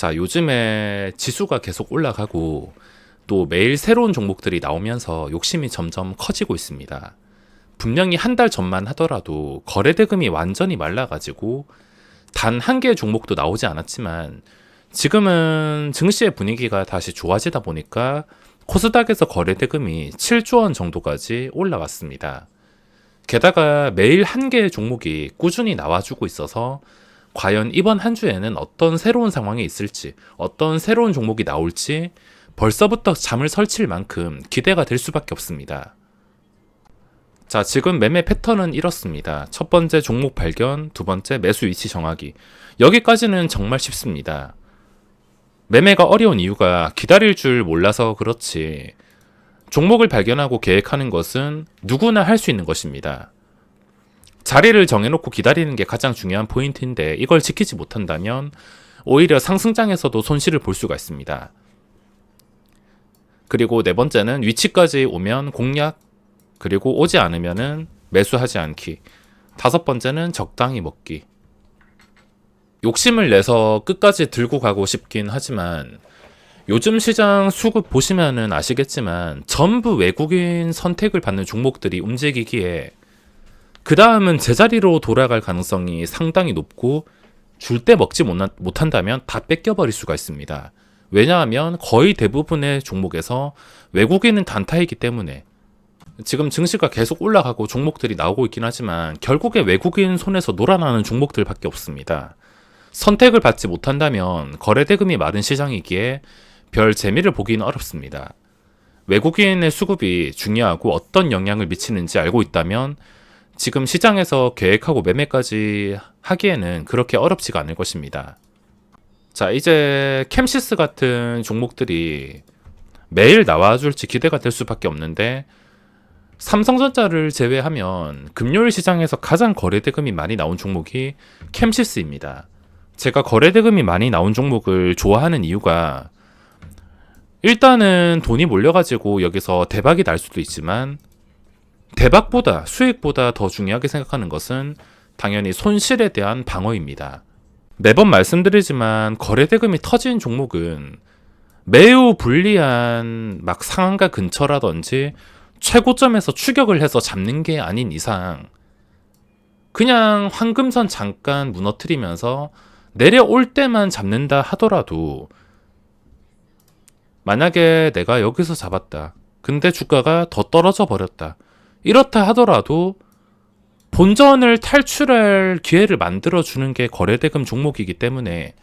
자, 요즘에 지수가 계속 올라가고 또 매일 새로운 종목들이 나오면서 욕심이 점점 커지고 있습니다. 분명히 한 달 전만 하더라도 거래대금이 완전히 말라가지고 단 한 개의 종목도 나오지 않았지만 지금은 증시의 분위기가 다시 좋아지다 보니까 코스닥에서 거래대금이 7조 원 정도까지 올라왔습니다. 게다가 매일 한 개의 종목이 꾸준히 나와주고 있어서 과연 이번 한 주에는 어떤 새로운 상황이 있을지, 어떤 새로운 종목이 나올지 벌써부터 잠을 설칠 만큼 기대가 될 수밖에 없습니다. 자, 지금 매매 패턴은 이렇습니다. 첫 번째 종목 발견, 두 번째 매수 위치 정하기. 여기까지는 정말 쉽습니다. 매매가 어려운 이유가 기다릴 줄 몰라서 그렇지. 종목을 발견하고 계획하는 것은 누구나 할 수 있는 것입니다. 자리를 정해놓고 기다리는 게 가장 중요한 포인트인데 이걸 지키지 못한다면 오히려 상승장에서도 손실을 볼 수가 있습니다. 그리고 네 번째는 위치까지 오면 공략, 그리고 오지 않으면은 매수하지 않기. 다섯 번째는 적당히 먹기. 욕심을 내서 끝까지 들고 가고 싶긴 하지만 요즘 시장 수급 보시면은 아시겠지만 전부 외국인 선택을 받는 종목들이 움직이기에 그 다음은 제자리로 돌아갈 가능성이 상당히 높고 줄 때 먹지 못한다면 다 뺏겨버릴 수가 있습니다. 왜냐하면 거의 대부분의 종목에서 외국인은 단타이기 때문에 지금 증시가 계속 올라가고 종목들이 나오고 있긴 하지만 결국에 외국인 손에서 놀아나는 종목들밖에 없습니다. 선택을 받지 못한다면 거래대금이 마른 시장이기에 별 재미를 보기는 어렵습니다. 외국인의 수급이 중요하고 어떤 영향을 미치는지 알고 있다면 지금 시장에서 계획하고 매매까지 하기에는 그렇게 어렵지가 않을 것입니다. 자, 이제 캠시스 같은 종목들이 매일 나와줄지 기대가 될 수밖에 없는데 삼성전자를 제외하면 금요일 시장에서 가장 거래대금이 많이 나온 종목이 캠시스입니다. 제가 거래대금이 많이 나온 종목을 좋아하는 이유가 일단은 돈이 몰려가지고 여기서 대박이 날 수도 있지만 대박보다 수익보다 더 중요하게 생각하는 것은 당연히 손실에 대한 방어입니다. 매번 말씀드리지만 거래대금이 터진 종목은 매우 불리한 막 상한가 근처라든지 최고점에서 추격을 해서 잡는 게 아닌 이상 그냥 황금선 잠깐 무너뜨리면서 내려올 때만 잡는다 하더라도 만약에 내가 여기서 잡았다. 근데 주가가 더 떨어져 버렸다. 이렇다 하더라도 본전을 탈출할 기회를 만들어주는 게 거래대금 종목이기 때문에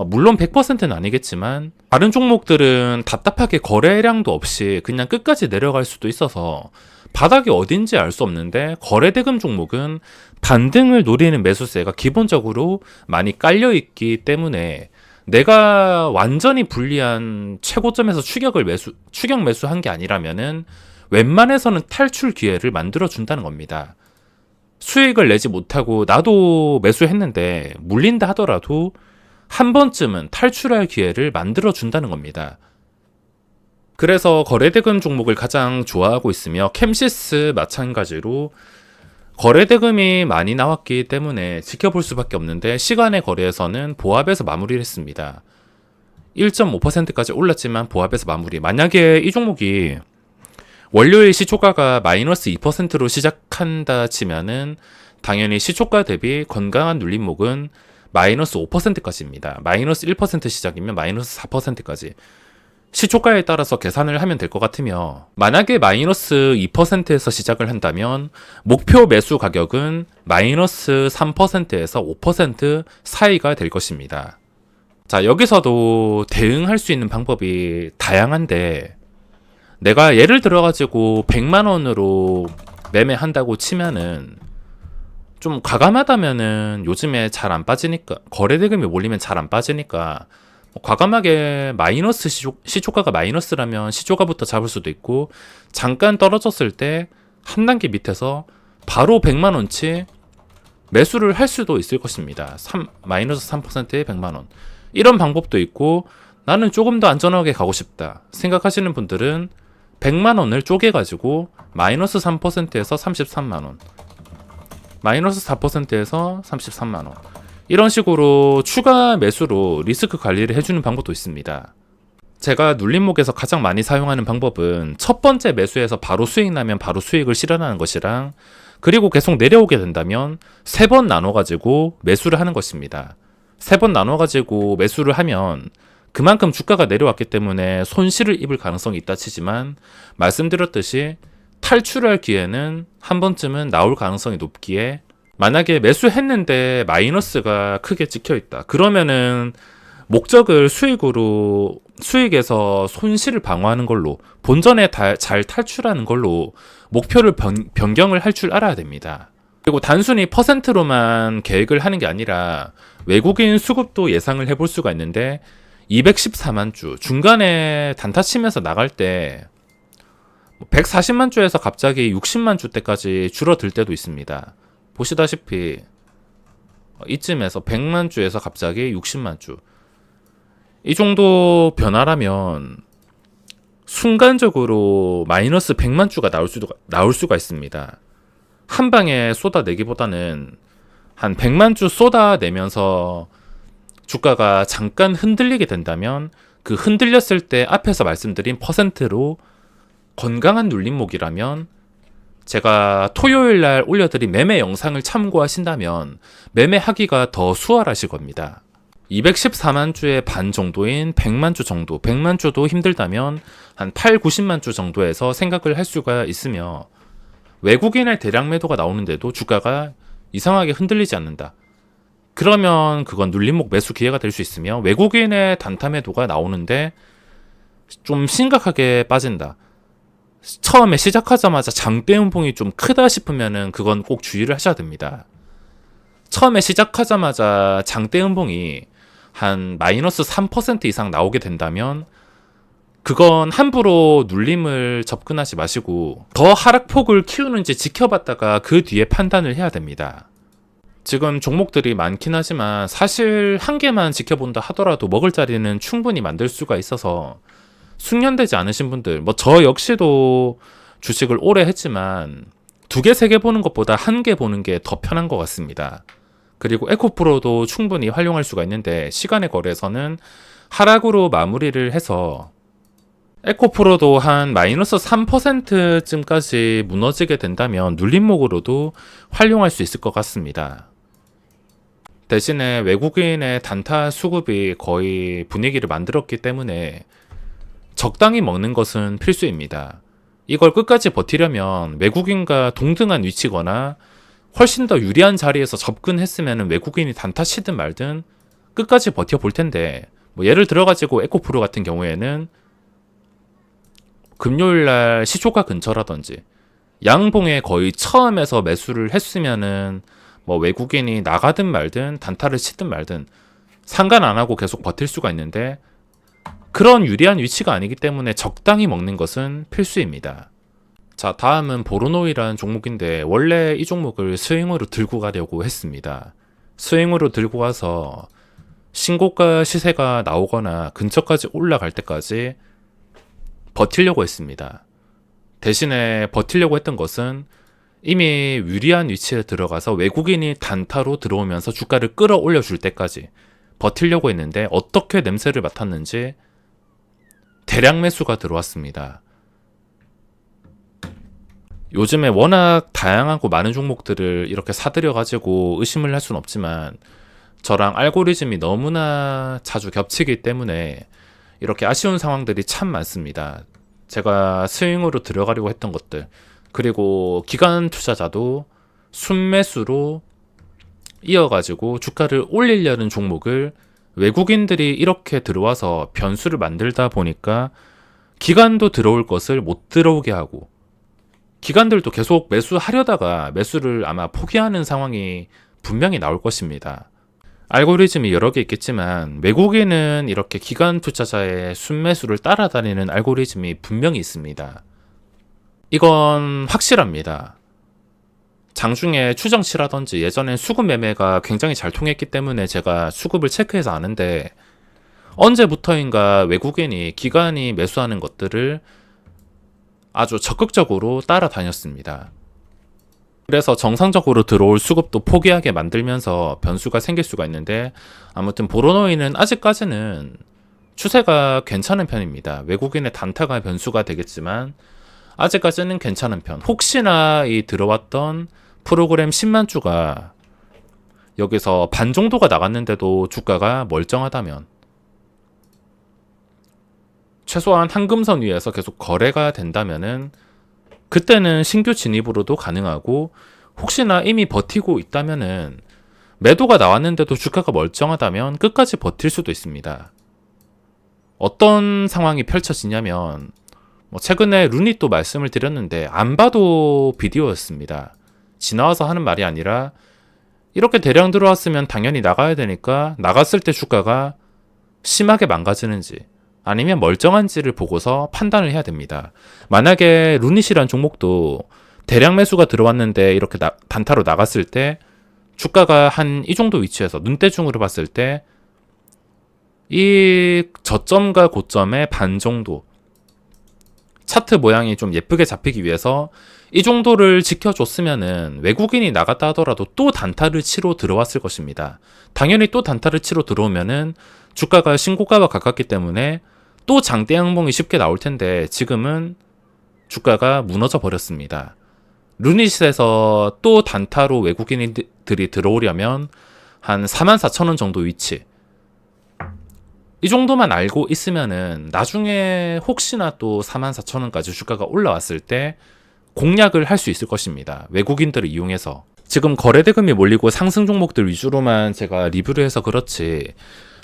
물론 100%는 아니겠지만 다른 종목들은 답답하게 거래량도 없이 그냥 끝까지 내려갈 수도 있어서 바닥이 어딘지 알 수 없는데 거래대금 종목은 반등을 노리는 매수세가 기본적으로 많이 깔려있기 때문에 내가 완전히 불리한 최고점에서 추격 매수한 게 아니라면은 웬만해서는 탈출 기회를 만들어준다는 겁니다. 수익을 내지 못하고 나도 매수했는데 물린다 하더라도 한 번쯤은 탈출할 기회를 만들어준다는 겁니다. 그래서 거래대금 종목을 가장 좋아하고 있으며 캠시스 마찬가지로 거래대금이 많이 나왔기 때문에 지켜볼 수밖에 없는데 시간의 거래에서는 보합에서 마무리를 했습니다. 1.5%까지 올랐지만 보합에서 마무리. 만약에 이 종목이 월요일 시초가가 마이너스 2%로 시작한다 치면은 당연히 시초가 대비 건강한 눌림목은 마이너스 5%까지입니다. 마이너스 1% 시작이면 마이너스 4%까지. 시초가에 따라서 계산을 하면 될 것 같으며 만약에 마이너스 2%에서 시작을 한다면 목표 매수 가격은 마이너스 3%에서 5% 사이가 될 것입니다. 자, 여기서도 대응할 수 있는 방법이 다양한데 내가 예를 들어가지고 100만원으로 매매한다고 치면은 좀 과감하다면은 요즘에 잘 안 빠지니까 거래대금이 몰리면 잘 안 빠지니까 과감하게 마이너스 시초가가 마이너스라면 시초가부터 잡을 수도 있고 잠깐 떨어졌을 때 한 단계 밑에서 바로 100만원치 매수를 할 수도 있을 것입니다. 마이너스 3%에 100만원 이런 방법도 있고 나는 조금 더 안전하게 가고 싶다 생각하시는 분들은 100만원을 쪼개가지고 마이너스 3%에서 33만원 마이너스 4%에서 33만원 이런 식으로 추가 매수로 리스크 관리를 해주는 방법도 있습니다. 제가 눌림목에서 가장 많이 사용하는 방법은 첫 번째 매수에서 바로 수익 나면 바로 수익을 실현하는 것이랑, 그리고 계속 내려오게 된다면 3번 나눠가지고 매수를 하는 것입니다. 3번 나눠가지고 매수를 하면 그만큼 주가가 내려왔기 때문에 손실을 입을 가능성이 있다 치지만, 말씀드렸듯이 탈출할 기회는 한 번쯤은 나올 가능성이 높기에, 만약에 매수했는데 마이너스가 크게 찍혀있다 그러면은 목적을 수익에서 손실을 방어하는 걸로, 본전에 잘 탈출하는 걸로 목표를 변경을 할 줄 알아야 됩니다. 그리고 단순히 퍼센트로만 계획을 하는 게 아니라 외국인 수급도 예상을 해볼 수가 있는데, 214만 주 중간에 단타 치면서 나갈 때 140만 주에서 갑자기 60만 주 때까지 줄어들 때도 있습니다. 보시다시피 이쯤에서 100만 주에서 갑자기 60만 주, 이 정도 변화라면 순간적으로 마이너스 100만 주가 나올 수가 있습니다. 한 방에 쏟아내기보다는 한 100만 주 쏟아내면서 주가가 잠깐 흔들리게 된다면, 그 흔들렸을 때 앞에서 말씀드린 퍼센트로 건강한 눌림목이라면, 제가 토요일 날 올려드린 매매 영상을 참고하신다면 매매하기가 더 수월하실 겁니다. 214만 주의 반 정도인 100만 주 정도, 100만 주도 힘들다면 한 8, 90만 주 정도에서 생각을 할 수가 있으며, 외국인의 대량 매도가 나오는데도 주가가 이상하게 흔들리지 않는다. 그러면 그건 눌림목 매수 기회가 될 수 있으며, 외국인의 단타 매도가 나오는데 좀 심각하게 빠진다, 처음에 시작하자마자 장대 음봉이 좀 크다 싶으면은 그건 꼭 주의를 하셔야 됩니다. 처음에 시작하자마자 장대 음봉이 한 마이너스 3% 이상 나오게 된다면 그건 함부로 눌림을 접근하지 마시고 더 하락폭을 키우는지 지켜봤다가 그 뒤에 판단을 해야 됩니다. 지금 종목들이 많긴 하지만 사실 한 개만 지켜본다 하더라도 먹을 자리는 충분히 만들 수가 있어서, 숙련되지 않으신 분들, 저 역시도 주식을 오래 했지만 2개, 3개 보는 것보다 1개 보는 게 더 편한 것 같습니다. 그리고 에코프로도 충분히 활용할 수가 있는데, 시간의 거래에서는 하락으로 마무리를 해서 에코프로도 한 마이너스 3%쯤까지 무너지게 된다면 눌림목으로도 활용할 수 있을 것 같습니다. 대신에 외국인의 단타 수급이 거의 분위기를 만들었기 때문에 적당히 먹는 것은 필수입니다. 이걸 끝까지 버티려면 외국인과 동등한 위치거나 훨씬 더 유리한 자리에서 접근했으면 외국인이 단타 치든 말든 끝까지 버텨볼 텐데, 예를 들어가지고 에코프로 같은 경우에는 금요일날 시초가 근처라든지 양봉에 거의 처음에서 매수를 했으면은 외국인이 나가든 말든 단타를 치든 말든 상관 안 하고 계속 버틸 수가 있는데, 그런 유리한 위치가 아니기 때문에 적당히 먹는 것은 필수입니다. 자, 다음은 보로노이라는 종목인데, 원래 이 종목을 스윙으로 들고 가려고 했습니다. 스윙으로 들고 가서 신고가 시세가 나오거나 근처까지 올라갈 때까지 버티려고 했습니다. 대신에 버티려고 했던 것은 이미 유리한 위치에 들어가서 외국인이 단타로 들어오면서 주가를 끌어올려 줄 때까지 버티려고 했는데, 어떻게 냄새를 맡았는지 대량 매수가 들어왔습니다. 요즘에 워낙 다양하고 많은 종목들을 이렇게 사들여가지고 의심을 할 수는 없지만, 저랑 알고리즘이 너무나 자주 겹치기 때문에 이렇게 아쉬운 상황들이 참 많습니다. 제가 스윙으로 들어가려고 했던 것들, 그리고 기관 투자자도 순매수로 이어가지고 주가를 올리려는 종목을 외국인들이 이렇게 들어와서 변수를 만들다 보니까 기관도 들어올 것을 못 들어오게 하고, 기관들도 계속 매수하려다가 매수를 아마 포기하는 상황이 분명히 나올 것입니다. 알고리즘이 여러 개 있겠지만 외국인은 이렇게 기관 투자자의 순매수를 따라다니는 알고리즘이 분명히 있습니다. 이건 확실합니다. 장중에 추정치라든지 예전엔 수급 매매가 굉장히 잘 통했기 때문에 제가 수급을 체크해서 아는데, 언제부터인가 외국인이 기관이 매수하는 것들을 아주 적극적으로 따라다녔습니다. 그래서 정상적으로 들어올 수급도 포기하게 만들면서 변수가 생길 수가 있는데, 아무튼 보로노이는 아직까지는 추세가 괜찮은 편입니다. 외국인의 단타가 변수가 되겠지만 아직까지는 괜찮은 편. 혹시나 이 들어왔던 프로그램 10만 주가 여기서 반 정도가 나갔는데도 주가가 멀쩡하다면, 최소한 한금선 위에서 계속 거래가 된다면은 그때는 신규 진입으로도 가능하고, 혹시나 이미 버티고 있다면은 매도가 나왔는데도 주가가 멀쩡하다면 끝까지 버틸 수도 있습니다. 어떤 상황이 펼쳐지냐면, 최근에 룬이 또 말씀을 드렸는데 안 봐도 비디오였습니다. 지나와서 하는 말이 아니라 이렇게 대량 들어왔으면 당연히 나가야 되니까 나갔을 때 주가가 심하게 망가지는지 아니면 멀쩡한지를 보고서 판단을 해야 됩니다. 만약에 루닛이란 종목도 대량 매수가 들어왔는데 이렇게 단타로 나갔을 때 주가가 한 이 정도 위치에서 눈대중으로 봤을 때 이 저점과 고점의 반 정도, 차트 모양이 좀 예쁘게 잡히기 위해서 이 정도를 지켜줬으면은 외국인이 나갔다 하더라도 또 단타를 치러 들어왔을 것입니다. 당연히 또 단타를 치러 들어오면은 주가가 신고가와 가깝기 때문에 또 장대 양봉이 쉽게 나올 텐데, 지금은 주가가 무너져 버렸습니다. 루닛에서 또 단타로 외국인들이 들어오려면 한 44,000원 정도 위치, 이 정도만 알고 있으면은 나중에 혹시나 또 44,000원까지 주가가 올라왔을 때 공략을 할 수 있을 것입니다. 외국인들을 이용해서. 지금 거래대금이 몰리고 상승 종목들 위주로만 제가 리뷰를 해서 그렇지,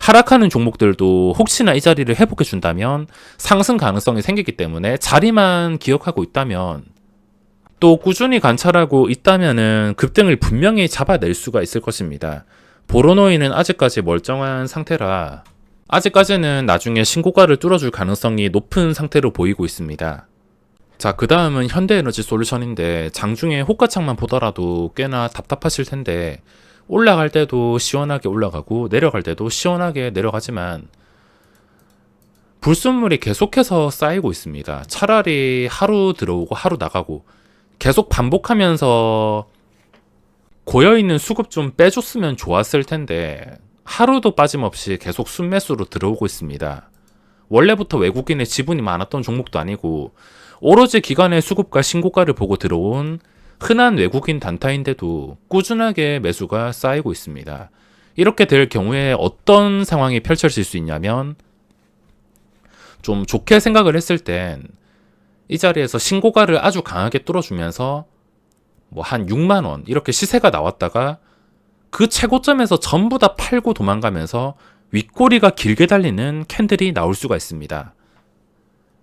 하락하는 종목들도 혹시나 이 자리를 회복해 준다면 상승 가능성이 생기기 때문에 자리만 기억하고 있다면, 또 꾸준히 관찰하고 있다면은 급등을 분명히 잡아낼 수가 있을 것입니다. 보로노이는 아직까지 멀쩡한 상태라 아직까지는 나중에 신고가를 뚫어줄 가능성이 높은 상태로 보이고 있습니다. 자, 그 다음은 현대에너지 솔루션인데, 장중에 호가창만 보더라도 꽤나 답답하실 텐데 올라갈 때도 시원하게 올라가고 내려갈 때도 시원하게 내려가지만 불순물이 계속해서 쌓이고 있습니다. 차라리 하루 들어오고 하루 나가고 계속 반복하면서 고여있는 수급 좀 빼줬으면 좋았을 텐데 하루도 빠짐없이 계속 순매수로 들어오고 있습니다. 원래부터 외국인의 지분이 많았던 종목도 아니고 오로지 기관의 수급과 신고가를 보고 들어온 흔한 외국인 단타인데도 꾸준하게 매수가 쌓이고 있습니다. 이렇게 될 경우에 어떤 상황이 펼쳐질 수 있냐면, 좀 좋게 생각을 했을 땐 이 자리에서 신고가를 아주 강하게 뚫어주면서 한 6만원 이렇게 시세가 나왔다가 그 최고점에서 전부 다 팔고 도망가면서 윗꼬리가 길게 달리는 캔들이 나올 수가 있습니다.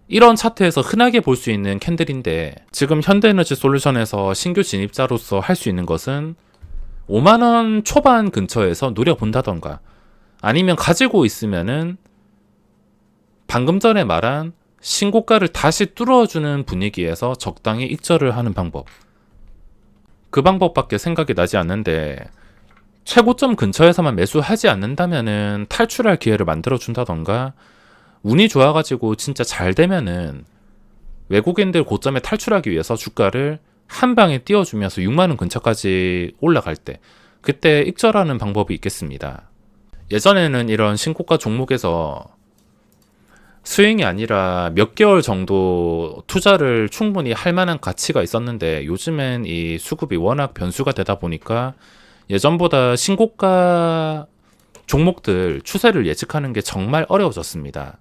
이런 차트에서 흔하게 볼 수 있는 캔들인데, 지금 현대에너지 솔루션에서 신규 진입자로서 할 수 있는 것은 5만원 초반 근처에서 노려본다던가, 아니면 가지고 있으면은 방금 전에 말한 신고가를 다시 뚫어주는 분위기에서 적당히 익절을 하는 방법, 그 방법밖에 생각이 나지 않는데, 최고점 근처에서만 매수하지 않는다면은 탈출할 기회를 만들어준다던가, 운이 좋아가지고 진짜 잘 되면은 외국인들 고점에 탈출하기 위해서 주가를 한 방에 띄워주면서 6만원 근처까지 올라갈 때 그때 익절하는 방법이 있겠습니다. 예전에는 이런 신고가 종목에서 스윙이 아니라 몇 개월 정도 투자를 충분히 할 만한 가치가 있었는데, 요즘엔 이 수급이 워낙 변수가 되다 보니까 예전보다 신고가 종목들 추세를 예측하는 게 정말 어려워졌습니다.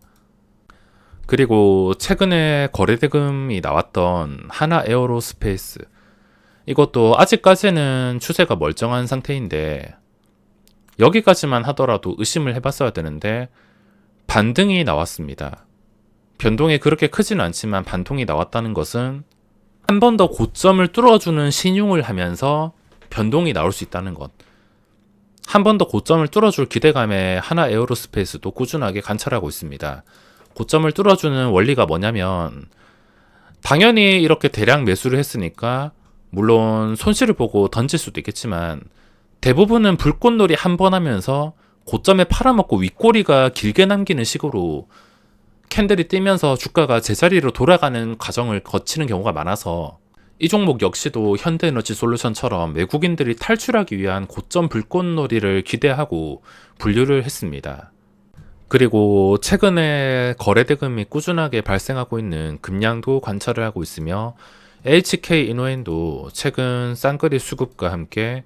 그리고 최근에 거래대금이 나왔던 하나 에어로스페이스, 이것도 아직까지는 추세가 멀쩡한 상태인데 여기까지만 하더라도 의심을 해봤어야 되는데 반등이 나왔습니다. 변동이 그렇게 크지는 않지만 반등이 나왔다는 것은 한 번 더 고점을 뚫어주는 신용을 하면서 변동이 나올 수 있다는 것, 한 번 더 고점을 뚫어줄 기대감에 하나 에어로스페이스도 꾸준하게 관찰하고 있습니다. 고점을 뚫어주는 원리가 뭐냐면, 당연히 이렇게 대량 매수를 했으니까 물론 손실을 보고 던질 수도 있겠지만 대부분은 불꽃놀이 한 번 하면서 고점에 팔아먹고 윗꼬리가 길게 남기는 식으로 캔들이 뜨면서 주가가 제자리로 돌아가는 과정을 거치는 경우가 많아서, 이 종목 역시도 현대에너지솔루션처럼 외국인들이 탈출하기 위한 고점 불꽃놀이를 기대하고 분류를 했습니다. 그리고 최근에 거래대금이 꾸준하게 발생하고 있는 금양도 관찰을 하고 있으며 HK 이노엔도 최근 쌍끌이 수급과 함께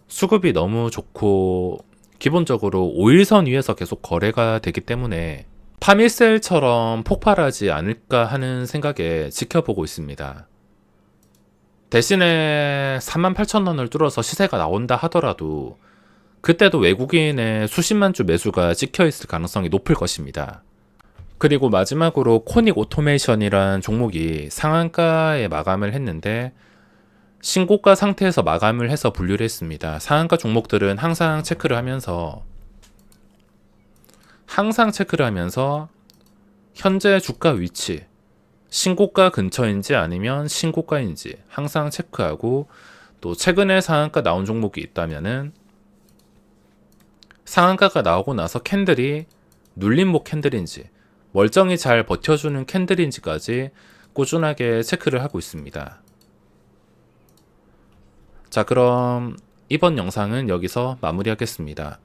수급이 너무 좋고 기본적으로 5일선 위에서 계속 거래가 되기 때문에 파밀셀처럼 폭발하지 않을까 하는 생각에 지켜보고 있습니다. 대신에 38,000원을 뚫어서 시세가 나온다 하더라도 그때도 외국인의 수십만 주 매수가 찍혀 있을 가능성이 높을 것입니다. 그리고 마지막으로 코닉 오토메이션이란 종목이 상한가에 마감을 했는데 신고가 상태에서 마감을 해서 분류를 했습니다. 상한가 종목들은 항상 체크를 하면서 현재 주가 위치, 신고가 근처인지 아니면 신고가인지 항상 체크하고, 또 최근에 상한가 나온 종목이 있다면은 상한가가 나오고 나서 캔들이 눌림목 캔들인지 멀쩡히 잘 버텨주는 캔들인지까지 꾸준하게 체크를 하고 있습니다. 자, 그럼 이번 영상은 여기서 마무리하겠습니다.